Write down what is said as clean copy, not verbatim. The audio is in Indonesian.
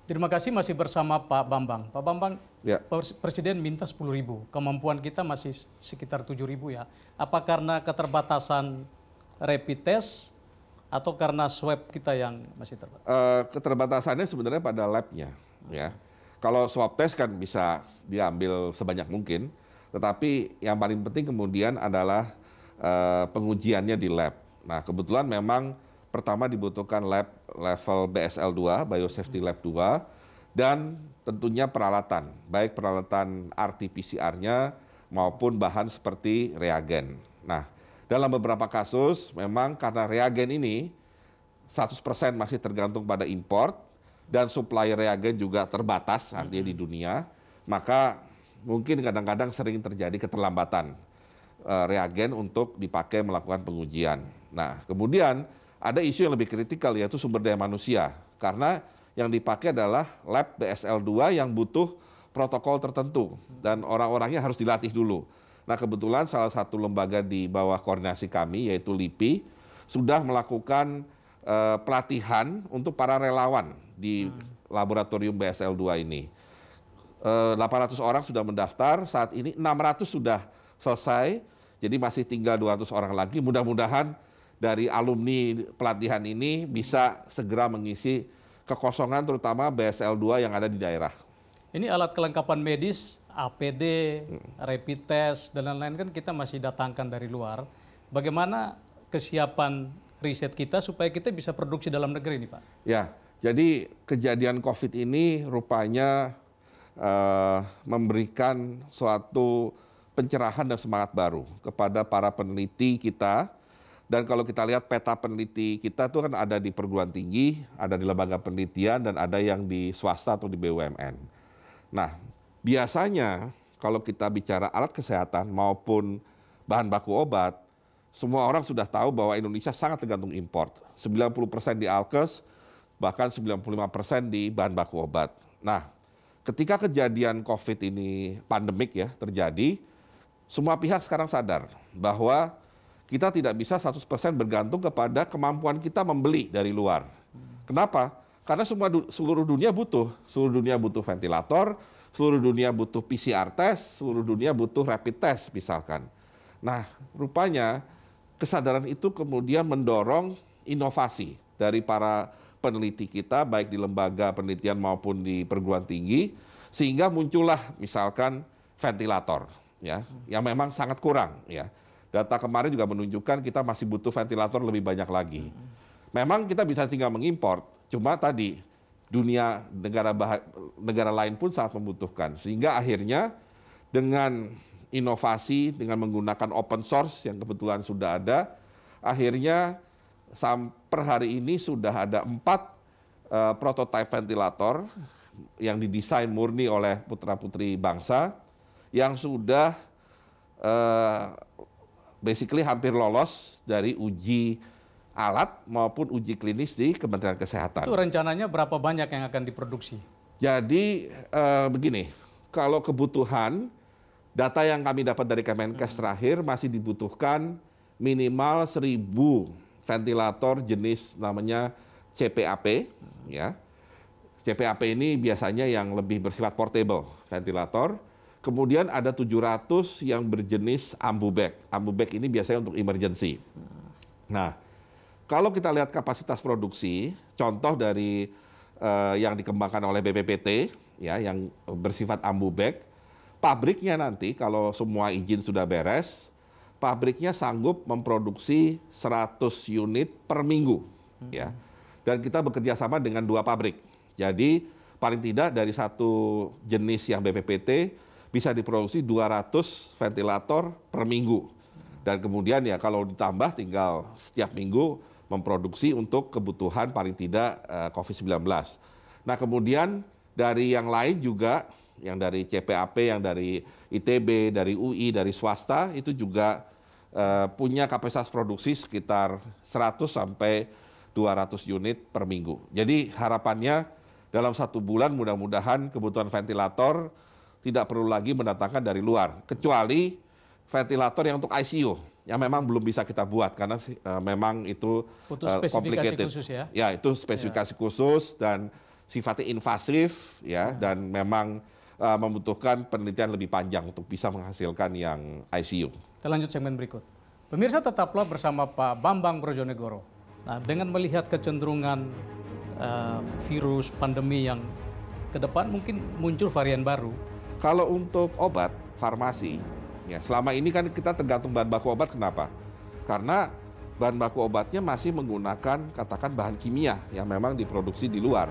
Terima kasih masih bersama Pak Bambang. Pak Bambang, Ya. Presiden minta 10.000, kemampuan kita masih sekitar 7.000 ya. Apa karena keterbatasan rapid test atau karena swab kita yang masih terbatas? Keterbatasannya sebenarnya pada labnya, ya. Kalau swab test kan bisa diambil sebanyak mungkin, tetapi yang paling penting kemudian adalah pengujiannya di lab. Nah, kebetulan memang pertama dibutuhkan lab level BSL-2, Biosafety Lab 2, dan tentunya peralatan, baik peralatan RT-PCR-nya maupun bahan seperti reagen. Nah, dalam beberapa kasus memang karena reagen ini 100% masih tergantung pada import dan supply reagen juga terbatas artinya di dunia, maka mungkin kadang-kadang sering terjadi keterlambatan reagen untuk dipakai melakukan pengujian. Nah, kemudian ada isu yang lebih kritikal yaitu sumber daya manusia, karena yang dipakai adalah lab BSL-2 yang butuh protokol tertentu dan orang-orangnya harus dilatih dulu. Nah, kebetulan salah satu lembaga di bawah koordinasi kami yaitu LIPI sudah melakukan pelatihan untuk para relawan di laboratorium BSL-2 ini. 800 orang sudah mendaftar, saat ini 600 sudah selesai, jadi masih tinggal 200 orang lagi. Mudah-mudahan dari alumni pelatihan ini bisa segera mengisi kekosongan terutama BSL-2 yang ada di daerah. Ini alat kelengkapan medis, APD, rapid test, dan lain-lain kan kita masih datangkan dari luar. Bagaimana kesiapan riset kita supaya kita bisa produksi dalam negeri ini, Pak? Ya, jadi kejadian COVID ini rupanya memberikan suatu pencerahan dan semangat baru kepada para peneliti kita. Dan kalau kita lihat peta peneliti kita itu kan ada di perguruan tinggi, ada di lembaga penelitian, dan ada yang di swasta atau di BUMN. Nah, biasanya kalau kita bicara alat kesehatan maupun bahan baku obat, semua orang sudah tahu bahwa Indonesia sangat tergantung import. 90% di alkes, bahkan 95% di bahan baku obat. Nah, ketika kejadian COVID ini pandemik ya terjadi, semua pihak sekarang sadar bahwa kita tidak bisa 100% bergantung kepada kemampuan kita membeli dari luar. Kenapa? Karena seluruh dunia butuh. Seluruh dunia butuh ventilator, seluruh dunia butuh PCR test, seluruh dunia butuh rapid test misalkan. Nah, rupanya kesadaran itu kemudian mendorong inovasi dari para peneliti kita, baik di lembaga penelitian maupun di perguruan tinggi, sehingga muncullah misalkan ventilator, ya, yang memang sangat kurang, ya. Data kemarin juga menunjukkan kita masih butuh ventilator lebih banyak lagi. Memang kita bisa tinggal mengimpor, cuma tadi dunia negara lain pun sangat membutuhkan. Sehingga akhirnya dengan inovasi, dengan menggunakan open source yang kebetulan sudah ada, akhirnya per hari ini sudah ada 4 prototipe ventilator yang didesain murni oleh putra-putri bangsa, yang sudah basically hampir lolos dari uji alat maupun uji klinis di Kementerian Kesehatan. Itu rencananya berapa banyak yang akan diproduksi? Jadi begini, kalau kebutuhan, data yang kami dapat dari Kemenkes terakhir masih dibutuhkan minimal 1.000 ventilator jenis namanya CPAP, ya. CPAP ini biasanya yang lebih bersifat portable ventilator. Kemudian ada 700 yang berjenis AmbuBag. AmbuBag ini biasanya untuk emergency. Nah, kalau kita lihat kapasitas produksi, contoh dari yang dikembangkan oleh BPPT, ya, yang bersifat AmbuBag, pabriknya nanti kalau semua izin sudah beres, pabriknya sanggup memproduksi 100 unit per minggu, ya. Dan kita bekerja sama dengan 2 pabrik. Jadi paling tidak dari satu jenis yang BPPT bisa diproduksi 200 ventilator per minggu. Dan kemudian ya kalau ditambah tinggal setiap minggu memproduksi untuk kebutuhan paling tidak COVID-19. Nah, kemudian dari yang lain juga, yang dari CPAP, yang dari ITB, dari UI, dari swasta, itu juga punya kapasitas produksi sekitar 100 sampai 200 unit per minggu. Jadi harapannya dalam 1 bulan mudah-mudahan kebutuhan ventilator tidak perlu lagi mendatangkan dari luar, kecuali ventilator yang untuk ICU, yang memang belum bisa kita buat karena memang itu butuh spesifikasi khusus ya? Ya, itu spesifikasi khusus dan sifatnya invasif ya, dan memang membutuhkan penelitian lebih panjang untuk bisa menghasilkan yang ICU. Kita lanjut segmen berikut. Pemirsa, tetaplah bersama Pak Bambang Brojonegoro. Nah, dengan melihat kecenderungan virus pandemi yang ke depan mungkin muncul varian baru. Kalau untuk obat, farmasi, ya selama ini kan kita tergantung bahan baku obat. Kenapa? Karena bahan baku obatnya masih menggunakan katakan bahan kimia yang memang diproduksi di luar.